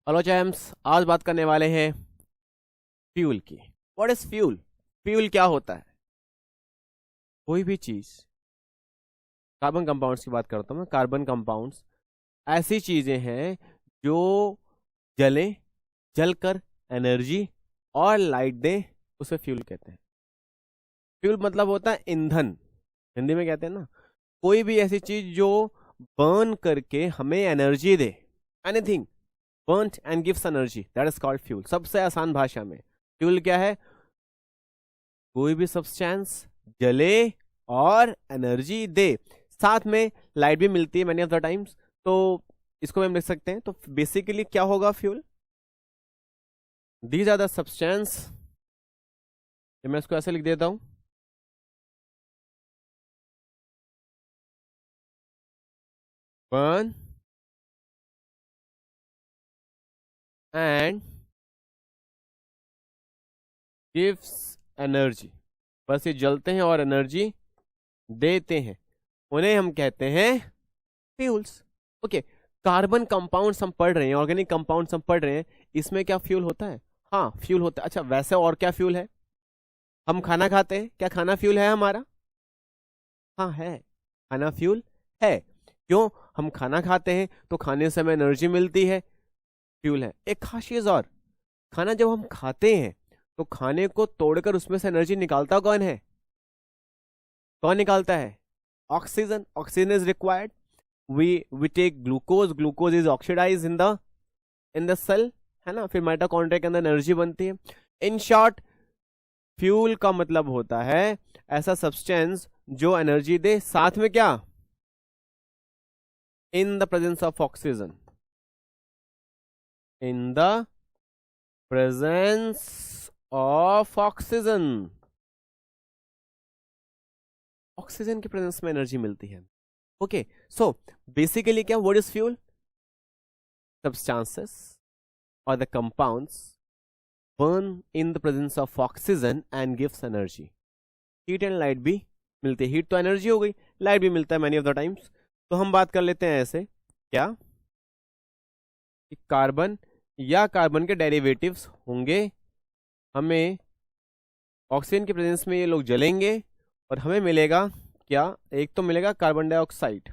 Hello jams, आज बात करने वाले हैं फ्यूल की। What is fuel? फ्यूल क्या होता है? कोई भी चीज, कार्बन कंपाउंड्स की बात करता हूँ मैं। कार्बन कंपाउंड्स ऐसी चीजें हैं जो जलें, जलकर एनर्जी और लाइट दें, उसे फ्यूल कहते हैं। फ्यूल मतलब होता है ईंधन, हिंदी में कहते हैं ना। कोई भी ऐसी चीज जो बर्न करके हमें energy they, anything burnt and gives energy, that is called fuel। सबसे आसान भाषा में फ्यूल क्या है? कोई भी सब्सटेंस जले और एनर्जी दे, साथ में लाइट भी मिलती है मैनी ऑफ द टाइम्स। तो इसको हम लिख सकते हैं। तो बेसिकली क्या होगा fuel? These are the substance. मैं इसको ऐसे लिख देता हूं, बर्न एंड गिव्स एनर्जी। बस ये जलते हैं और एनर्जी देते हैं, उन्हें हम कहते हैं फ्यूल्स। ओके, कार्बन कंपाउंड्स हम पढ़ रहे हैं, ऑर्गेनिक कंपाउंड्स हम पढ़ रहे हैं, इसमें क्या फ्यूल होता है? हाँ, फ्यूल होता है। अच्छा, वैसे और क्या फ्यूल है? हम खाना खाते हैं, क्या खाना फ्यूल है हमारा? हाँ है, खाना फ्यूल है। क्यों? हम खाना खाते हैं तो खाने से हमें एनर्जी मिलती है, फ्यूल है। एक खास चीज और, खाना जब हम खाते हैं तो खाने को तोड़कर उसमें से एनर्जी निकालता कौन है? कौन निकालता है? Oxygen. Oxygen is required. We take glucose, glucose is oxidize in the cell, है ना। फिर माइटोकॉन्ड्रिया के अंदर एनर्जी बनती है। इन शॉर्ट, फ्यूल का मतलब होता है ऐसा सब्सटेंस जो एनर्जी दे, साथ में क्या? In the presence of oxygen. In the presence of oxygen, oxygen की प्रेजेंस में एनर्जी मिलती है। ओके, सो बेसिकली क्या, what is fuel? Substances or the compounds burn in the presence of oxygen and gives energy। Heat and light भी मिलती है। Heat तो energy हो गई, लाइट भी मिलता है मैनी ऑफ द टाइम्स। तो हम बात कर लेते हैं ऐसे, क्या कि कार्बन या कार्बन के डेरिवेटिव्स होंगे, हमें ऑक्सीजन की प्रेजेंस में ये लोग जलेंगे और हमें मिलेगा क्या? एक तो मिलेगा कार्बन डाइऑक्साइड,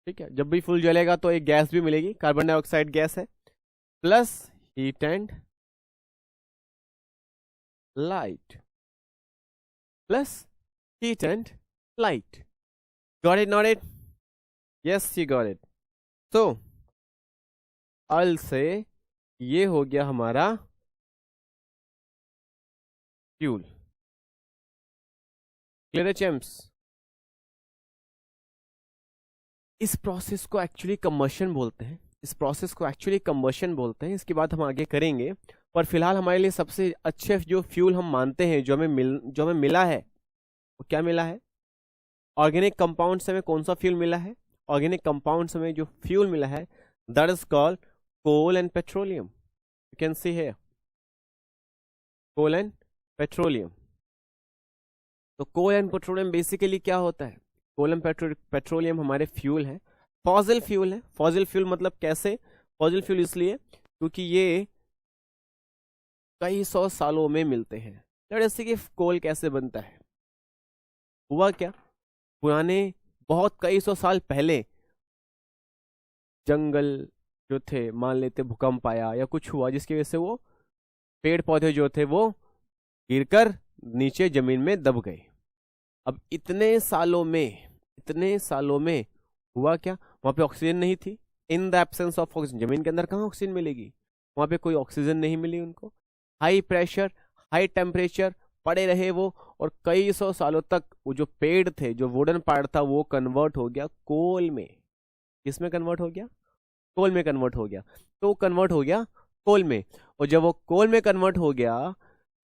ठीक है। जब भी फुल जलेगा तो एक गैस भी मिलेगी, कार्बन डाइऑक्साइड गैस है, plus heat and light, plus heat and light। Got it? Not it? Yes, you got it। So अल से ये हो गया हमारा फ्यूल। क्लियर है चैम्प्स? इस प्रोसेस को एक्चुअली कंबशन बोलते हैं। इस प्रोसेस को एक्चुअली कंबशन बोलते हैं। इसकी बात हम आगे करेंगे, पर फिलहाल हमारे लिए सबसे अच्छे जो फ्यूल हम मानते हैं, जो हमें मिला है, वो क्या मिला है? ऑर्गेनिक कंपाउंड से हमें कौन सा फ्यूल मिला है? ऑर्गेनिक कंपाउंड से हमें जो फ्यूल मिला है, that is called coal and petroleum. You can see here, coal and petroleum. तो कोल एंड पेट्रोलियम बेसिकली क्या होता है? कोल एंड पेट्रोलियम हमारे फ्यूल है, फॉसिल फ्यूल है। फॉसिल फ्यूल मतलब कैसे? फॉसिल फ्यूल इसलिए क्योंकि ये कई सौ सालों में मिलते हैं। जैसे कि कोल कैसे बनता है? हुआ क्या, पुराने बहुत कई सौ साल पहले जंगल जो थे, मान लेते भूकंप आया या कुछ हुआ जिसकी वजह से वो पेड़ पौधे जो थे वो गिरकर नीचे जमीन में दब गए। अब इतने सालों में हुआ क्या? वहां पे ऑक्सीजन नहीं थी। In the absence of oxygen, जमीन के अंदर कहाँ ऑक्सीजन मिलेगी? वहां पे कोई ऑक्सीजन नहीं मिली उनको। हाई प्रेशर, हाई टेम्परेचर पड़े रहे वो, और कई सौ सालों तक वो जो पेड़ थे, जो वुडन पार्ट था, वो कन्वर्ट हो गया कोल में। किसमें कन्वर्ट हो गया? कोल में कन्वर्ट हो गया। तो वो कन्वर्ट हो गया कोल में, और जब वो कोल में कन्वर्ट हो गया,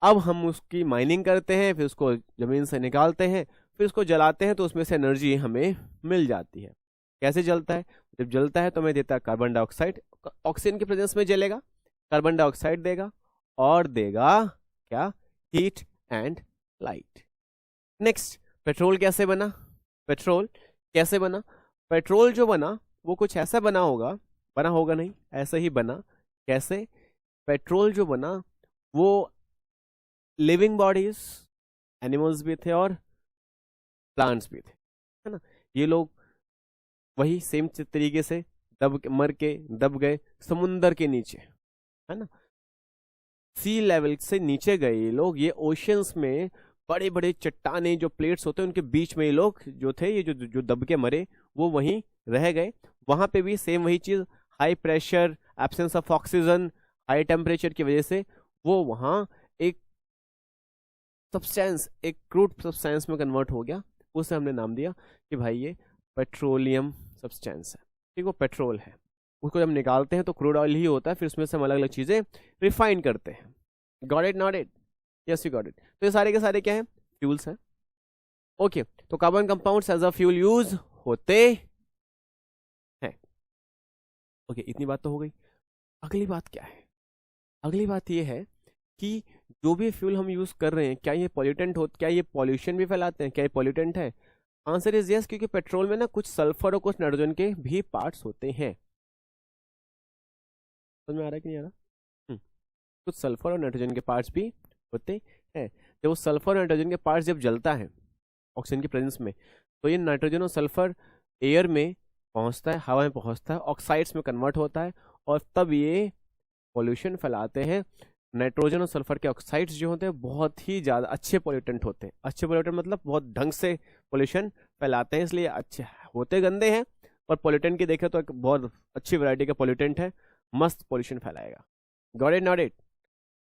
अब हम उसकी माइनिंग करते हैं, फिर उसको जमीन से निकालते हैं, फिर उसको जलाते हैं, तो उसमें से एनर्जी हमें मिल जाती है। कैसे जलता है? जब जलता है तो हमें देता है कार्बन डाइऑक्साइड। ऑक्सीजन की प्रेजेंस में जलेगा, कार्बन डाइऑक्साइड देगा और देगा क्या? Heat and light. Next, petrol कैसे बना? पेट्रोल कैसे बना? पेट्रोल जो बना वो कुछ ऐसा बना होगा बना होगा नहीं, ऐसे ही बना। कैसे? पेट्रोल जो बना वो लिविंग बॉडीज, एनिमल्स भी थे और प्लांट्स भी थे, है ना। ये लोग वही सेम तरीके से मर के दब गए समुंदर के नीचे, है ना। सी लेवल से नीचे गए ये लोग, ये ओशियंस में बड़े बड़े चट्टाने जो प्लेट्स होते हैं उनके बीच में ये लोग जो थे, ये जो दब के मरे, वो वहीं रह गए। वहां पे भी सेम वही चीज, high pressure, absence of oxygen, high temperature की वजह से वो वहां एक सब्सटेंस, एक क्रूड सब्सटेंस में कन्वर्ट हो गया। उसे हमने नाम दिया कि भाई ये पेट्रोलियम सब्सटेंस है, ठीक, वो पेट्रोल है। उसको जब निकालते हैं तो क्रूड ऑयल ही होता है, फिर उसमें से हम अलग अलग चीजें रिफाइन करते हैं। Got it, not it? Yes, you got it. तो ये सारे के सारे क्या है? फ्यूल्स हैं। ओके, तो carbon compounds as a fuel use होते हैं। ओके, इतनी बात तो हो गई। अगली बात क्या है? अगली बात ये है कि जो भी फ्यूल हम यूज कर रहे हैं, क्या ये पॉल्यूटेंट हो, क्या ये पॉल्यूशन भी फैलाते हैं, क्या ये पॉल्यूटेंट है? आंसर इज यस, क्योंकि पेट्रोल में ना कुछ सल्फर और कुछ नाइट्रोजन के भी पार्ट्स होते हैं। समझ में आ रहा है कि नहीं आ रहा? कुछ सल्फर और नाइट्रोजन के पार्ट्स भी होते हैं। जब वो सल्फर और नाइट्रोजन के पार्ट्स जब जलता है ऑक्सीजन की प्रेजेंस में, तो ये नाइट्रोजन और सल्फर एयर में पहुंचता है, हवा में पहुंचता है, ऑक्साइड्स में कन्वर्ट होता है, और तब ये पॉल्यूशन फैलाते हैं। नाइट्रोजन और सल्फर के ऑक्साइड्स जो होते हैं बहुत ही ज़्यादा अच्छे पॉल्यूटेंट होते हैं। अच्छे पॉल्यूटेंट मतलब बहुत ढंग से पॉल्यूशन फैलाते हैं, इसलिए अच्छे होते गंदे हैं, पर पॉल्यूटेंट की देखें तो एक बहुत अच्छी वैरायटी का पॉल्यूटेंट है, मस्त पॉल्यूशन फैलाएगा। Got it, not it?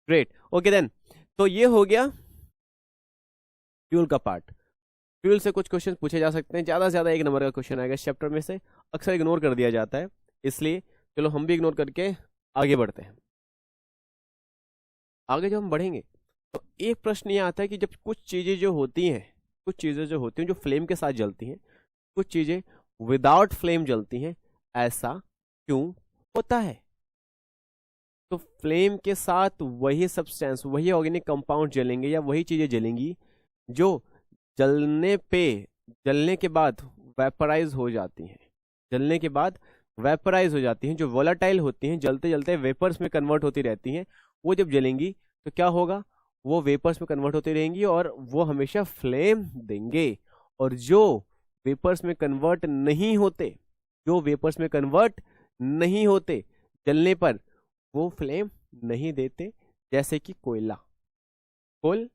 Great, okay then. तो ये हो गया फ्यूल का पार्ट। फ्यूल से कुछ क्वेश्चन पूछे जा सकते हैं, ज्यादा से ज्यादा 1 नंबर का क्वेश्चन आएगा इस चैप्टर में से, अक्सर इग्नोर कर दिया जाता है, इसलिए चलो हम भी इग्नोर करके आगे बढ़ते हैं। आगे जब हम बढ़ेंगे तो एक प्रश्न ये आता है कि जब कुछ चीजें जो होती हैं, कुछ चीजें जो होती हैं जो फ्लेम के साथ जलती हैं, कुछ चीजें विदाउट फ्लेम जलती हैं, ऐसा क्यों होता है? तो फ्लेम के साथ वही सब्सटेंस, वही ऑर्गेनिक कंपाउंड जलेंगे या वही चीजें जलेंगी जो जलने के बाद वेपराइज हो जाती हैं, जलने के बाद वेपराइज हो जाती हैं, जो वोलाटाइल होती हैं, जलते जलते वेपर्स में कन्वर्ट होती रहती हैं। वो जब जलेंगी तो क्या होगा? वो वेपर्स में कन्वर्ट होती रहेंगी और वो हमेशा फ्लेम देंगे। और जो वेपर्स में कन्वर्ट नहीं होते, जो वेपर्स में कन्वर्ट नहीं होते, जलने पर वो फ्लेम नहीं देते। जैसे कि कोयला, कोल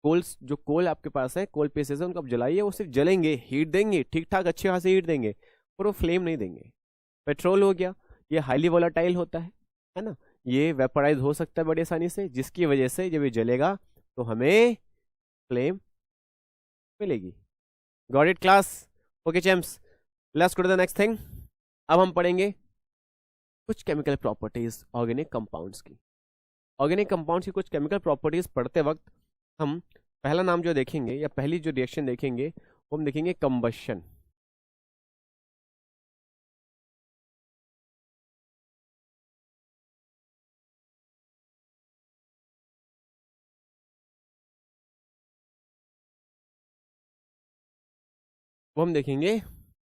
कोल्स, जो कोल आपके पास है, कोल पीसेस है, उनको आप जलाइए, वो सिर्फ जलेंगे, हीट देंगे, ठीक ठाक अच्छे खासे हीट देंगे, पर वो फ्लेम नहीं देंगे। पेट्रोल हो गया, ये हाईली वोलाटाइल होता है ना, ये वेपराइज हो सकता है बड़ी आसानी से, जिसकी वजह से जब ये जलेगा तो हमें फ्लेम मिलेगी। Got it class? Okay champs, let's go to the next thing. अब हम पढ़ेंगे कुछ केमिकल प्रॉपर्टीज ऑर्गेनिक कंपाउंड्स की। ऑर्गेनिक कंपाउंड्स की कुछ केमिकल प्रॉपर्टीज पढ़ते वक्त हम पहला नाम जो देखेंगे या पहली जो रिएक्शन देखेंगे वो हम देखेंगे कंबशन। वो हम देखेंगे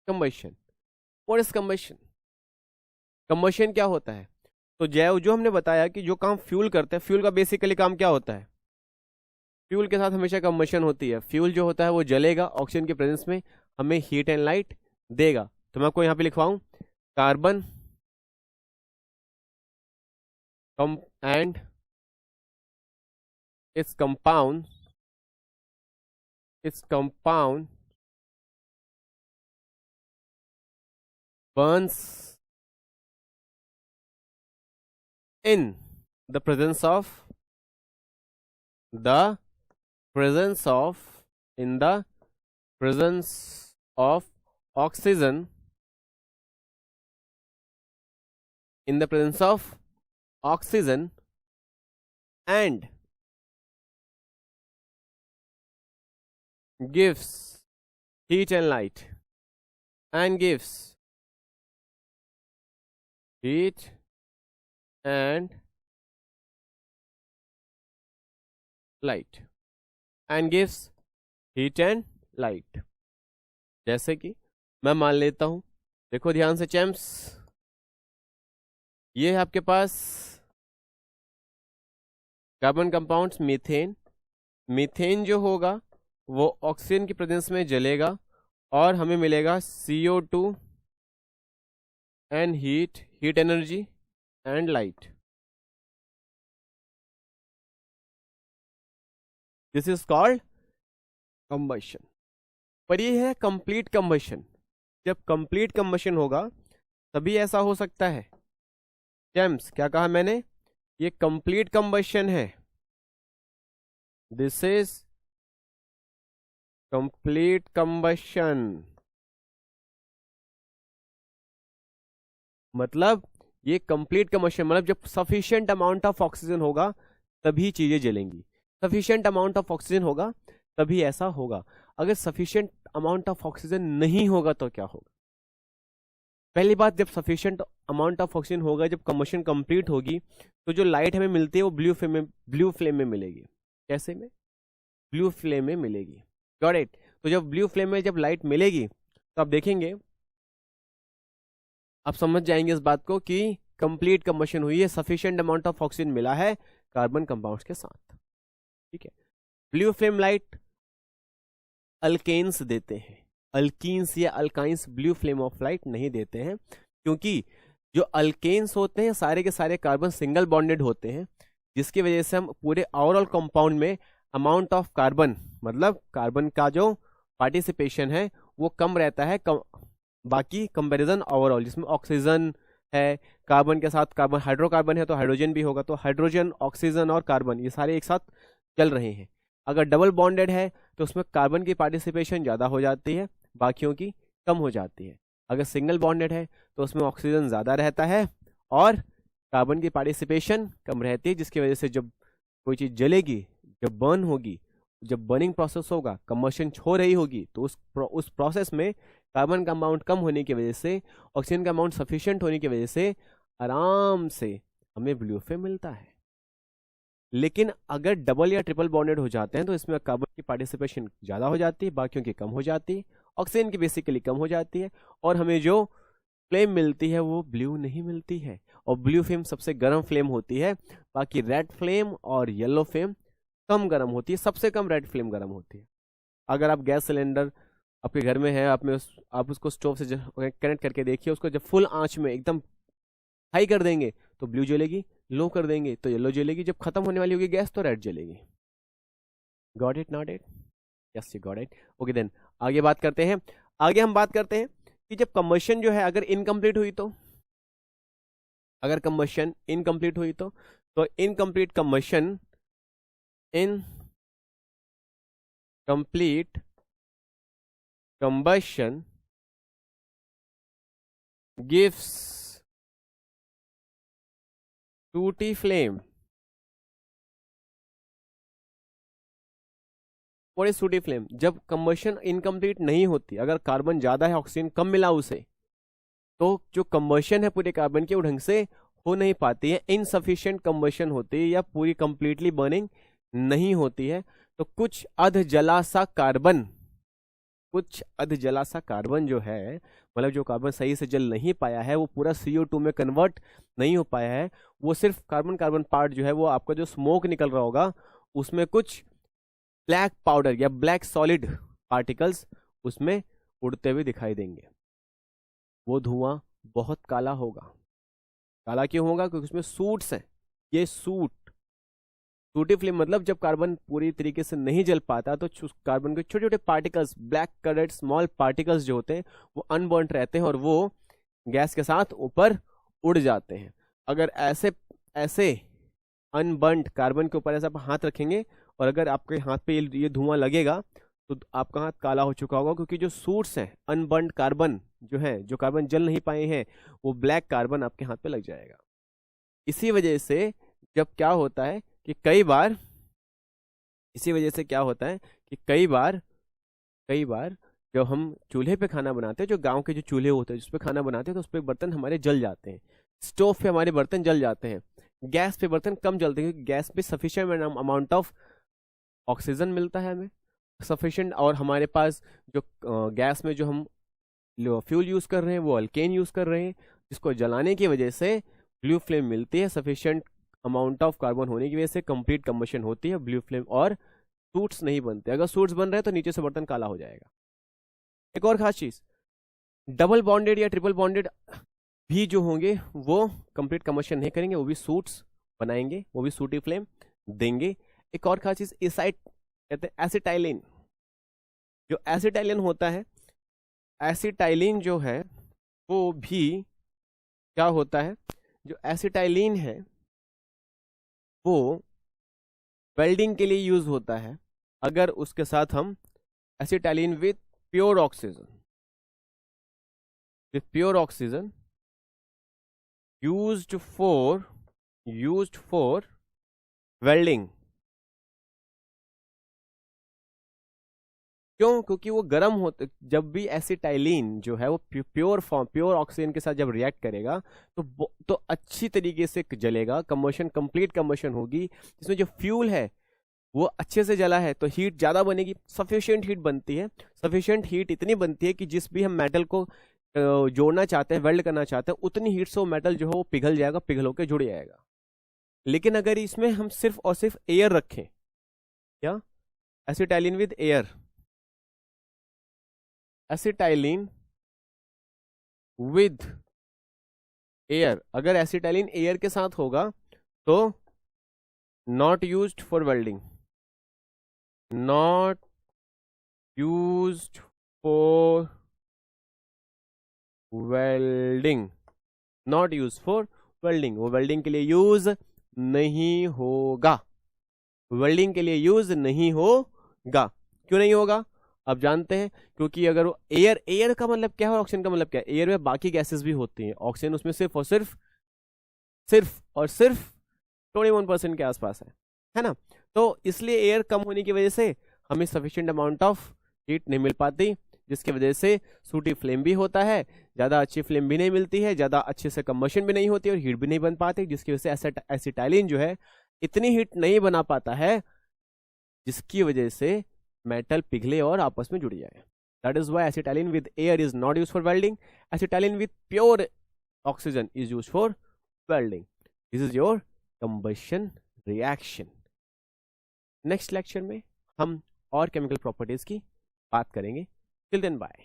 combustion. What is combustion? Combustion क्या होता है? तो जो हमने बताया कि जो काम फ्यूल करते हैं, फ्यूल का बेसिकली काम क्या होता है? फ्यूल के साथ हमेशा कंबशन होती है। फ्यूल जो होता है वो जलेगा ऑक्सीजन की प्रेजेंस में, हमें हीट एंड लाइट देगा। तो मैं आपको यहाँ पे लिखवाऊं, carbon and its compound burns in the presence of in the presence of oxygen, in the presence of oxygen and gives heat and light, and gives heat and light, and gives heat and light। जैसे कि मैं मान लेता हूं, देखो ध्यान से champs, ये है आपके पास कार्बन कंपाउंड्स मीथेन। मीथेन जो होगा वो ऑक्सीजन की प्रेजेंस में जलेगा और हमें मिलेगा CO2 and heat energy and light. This is called combustion. पर ये है कंप्लीट कंबशन। जब कंप्लीट कंबशन होगा तभी ऐसा हो सकता है। जेम्स, क्या कहा मैंने? ये कंप्लीट कंबशन है। This is complete combustion. मतलब ये कंप्लीट कंबशन मतलब जब सफिशिएंट अमाउंट ऑफ ऑक्सीजन होगा तभी चीजें जलेंगी। सफिशिएंट अमाउंट ऑफ ऑक्सीजन होगा तभी ऐसा होगा। अगर सफिशिएंट अमाउंट ऑफ ऑक्सीजन नहीं होगा तो क्या होगा? पहली बात, जब सफिशिएंट अमाउंट ऑफ ऑक्सीजन होगा, जब कंबशन कंप्लीट होगी, तो जो लाइट हमें मिलती है वो ब्लू फ्लेम में मिलेगी। कैसे में? ब्लू फ्लेम में मिलेगी। Got it? तो जब ब्लू फ्लेम में जब लाइट मिलेगी तो आप देखेंगे, आप समझ जाएंगे इस बात को कि कंप्लीट कंबशन हुई है, सफिशिएंट अमाउंट ऑफ ऑक्सीजन मिला है कार्बन कंपाउंड्स के साथ। ठीक है। ब्लू फ्लेम लाइट अल्केन्स देते हैं, अल्कीन्स या alkynes blue flame of light नहीं देते हैं, क्योंकि जो अल्केन्स होते हैं सारे के सारे कार्बन सिंगल बॉन्डेड होते हैं, जिसकी वजह से हम पूरे ओवरऑल कंपाउंड में अमाउंट ऑफ कार्बन, मतलब कार्बन का जो पार्टिसिपेशन है वो कम रहता है बाकी कंपैरिजन ओवरऑल, जिसमें ऑक्सीजन है, कार्बन के साथ कार्बन, हाइड्रोकार्बन है तो हाइड्रोजन भी होगा, तो हाइड्रोजन, ऑक्सीजन और कार्बन ये सारे एक साथ चल रहे हैं। अगर डबल बॉन्डेड है तो उसमें कार्बन की पार्टिसिपेशन ज़्यादा हो जाती है, बाकियों की कम हो जाती है। अगर सिंगल बॉन्डेड है तो उसमें ऑक्सीजन ज़्यादा रहता है और कार्बन की पार्टिसिपेशन कम रहती है, जिसकी वजह से जब कोई चीज़ जलेगी, जब बर्न होगी, जब बर्निंग प्रोसेस होगा, कंबशन हो रही होगी, तो उस प्रोसेस में कार्बन का अमाउंट कम होने की वजह से, ऑक्सीजन का अमाउंट सफिशिएंट होने की वजह से आराम से हमें ब्लू फ्लेम मिलता है। लेकिन अगर डबल या ट्रिपल बॉन्डेड हो जाते हैं तो इसमें कार्बन की पार्टिसिपेशन ज़्यादा हो जाती है, बाकियों की कम हो जाती है, ऑक्सीजन की बेसिकली कम हो जाती है, और हमें जो फ्लेम मिलती है वो ब्लू नहीं मिलती है। और ब्लू फ्लेम सबसे गर्म फ्लेम होती है, बाकी रेड फ्लेम और येलो फ्लेम कम गर्म होती है, सबसे कम रेड फ्लेम गर्म होती है। अगर आप गैस सिलेंडर आपके घर में है, आप उसको स्टोव से कनेक्ट करके देखिए, उसको जब फुल आंच में एकदम हाई कर देंगे तो ब्लू जलेगी, लो कर देंगे तो येलो जलेगी, जब खत्म होने वाली होगी गैस तो रेड जलेगी। Got it? Not it? Yes, you got it. Okay then आगे बात करते हैं। आगे हम बात करते हैं कि जब कंबशन जो है अगर इनकम्प्लीट हुई तो, अगर कंबशन इनकम्प्लीट हुई तो incomplete combustion, incomplete combustion gives sooty flame. What is sooty flame? जब कंबशन इनकम्प्लीट नहीं होती, अगर कार्बन ज्यादा है, ऑक्सीजन कम मिला उसे, तो जो कंबशन है पूरे कार्बन की वो ढंग से हो नहीं पाती है, इनसफिशिएंट कंबशन होती है या पूरी कंप्लीटली बर्निंग नहीं होती है। तो कुछ अध जला सा कार्बन, कुछ अध जला सा कार्बन जो है, मतलब जो कार्बन सही से जल नहीं पाया है, वो पूरा CO2 में कन्वर्ट नहीं हो पाया है, वो सिर्फ कार्बन कार्बन पार्ट जो है, वो आपका जो स्मोक निकल रहा होगा उसमें कुछ ब्लैक पाउडर या ब्लैक सॉलिड पार्टिकल्स उसमें उड़ते हुए दिखाई देंगे। वो धुआं बहुत काला होगा। काला क्यों होगा? क्योंकि उसमें सूट्स हैं। ये सूटी फ्लेम मतलब जब कार्बन पूरी तरीके से नहीं जल पाता तो कार्बन के छोटे छोटे particles, black coloured small particles जो होते हैं वो अनबर्न्ड रहते हैं और वो गैस के साथ ऊपर उड़ जाते हैं। अगर ऐसे अनबर्न्ड कार्बन के ऊपर ऐसा आप हाथ रखेंगे और अगर आपके हाथ पे ये धुआं लगेगा तो आपका हाथ काला हो चुका होगा, क्योंकि जो सूट्स हैं अनबर्न्ड कार्बन जो है, जो कार्बन जल नहीं पाए हैं, वो ब्लैक कार्बन आपके हाथ पे लग जाएगा। इसी वजह से जब क्या होता है कि कई बार जब हम चूल्हे पे खाना बनाते हैं, जो गांव के जो चूल्हे होते हैं जिस पे खाना बनाते हैं, तो उस पे बर्तन हमारे जल जाते हैं, स्टोव पे हमारे बर्तन जल जाते हैं, गैस पे बर्तन कम जलते हैं, क्योंकि गैस पे सफिशिएंट अमाउंट ऑफ ऑक्सीजन मिलता है हमें सफिशिएंट, और हमारे पास जो गैस में जो हम फ्यूल यूज कर रहे हैं वो अल्केन यूज कर रहे हैं, जिसको जलाने की वजह से ब्लू फ्लेम मिलती है, सफिशिएंट अमाउंट ऑफ कार्बन होने की वजह से कंप्लीट कंबशन होती है ब्लू फ्लेम, और सूट्स नहीं बनते। अगर सूट्स बन रहे हैं तो नीचे से बर्तन काला हो जाएगा। एक और खास चीज, डबल बॉन्डेड या ट्रिपल बॉन्डेड भी जो होंगे वो कंप्लीट कंबशन नहीं करेंगे, वो भी सूट्स बनाएंगे, वो भी सूटी फ्लेम देंगे। एक और खास चीज, एसाइड कहते हैं एसिटाइलिन। जो एसिटाइलिन होता है, एसिटाइलिन जो है वो भी क्या होता है, जो एसिटाइलिन है वो वेल्डिंग के लिए यूज होता है। अगर उसके साथ हम acetylene with pure oxygen, used for welding। क्यों? क्योंकि वो गर्म होते, जब भी एसिटाइलिन जो है वो प्योर ऑक्सीजन के साथ जब रिएक्ट करेगा तो अच्छी तरीके से जलेगा, कंबशन, कंप्लीट कंबशन होगी। इसमें जो फ्यूल है वो अच्छे से जला है तो हीट ज्यादा बनेगी, सफिशिएंट हीट बनती है। सफिशिएंट हीट इतनी बनती है कि जिस भी हम मेटल को जोड़ना चाहते हैं, वेल्ड करना चाहते हैं, उतनी हीट से वो मेटल जो है वो पिघल जाएगा, पिघल होकर जुड़ जाएगा। लेकिन अगर इसमें हम सिर्फ और सिर्फ एयर रखें, क्या, acetylene with air, acetylene with air, अगर एसिटाइलिन एयर के साथ होगा तो not used for welding, not used for welding, not use for welding, वो वेल्डिंग के लिए यूज नहीं होगा, वेल्डिंग के लिए यूज नहीं होगा। क्यों नहीं होगा? अब जानते हैं, क्योंकि अगर वो एयर का मतलब क्या है और ऑक्सीजन का मतलब क्या है? एयर में बाकी गैसेस भी होती हैं, ऑक्सीजन उसमें सिर्फ और सिर्फ 21% के आसपास है ना। तो इसलिए एयर कम होने की वजह से हमें सफिशिएंट अमाउंट ऑफ हीट नहीं मिल पाती, जिसकी वजह से सूटी फ्लेम भी होता है, ज्यादा अच्छी फ्लेम भी नहीं मिलती है, ज्यादा अच्छे से कंबशन भी नहीं होती और हीट भी नहीं बन पाती, जिसकी वजह से एसिटाइलिन जो है इतनी हीट नहीं बना पाता है, जिसकी वजह से मेटल पिघले और आपस में जुड़ जाए। That is why acetylene with air is not used for welding, acetylene with pure oxygen is used for welding. This is your combustion reaction. Next lecture में हम और केमिकल प्रॉपर्टीज की बात करेंगे। Till then, bye.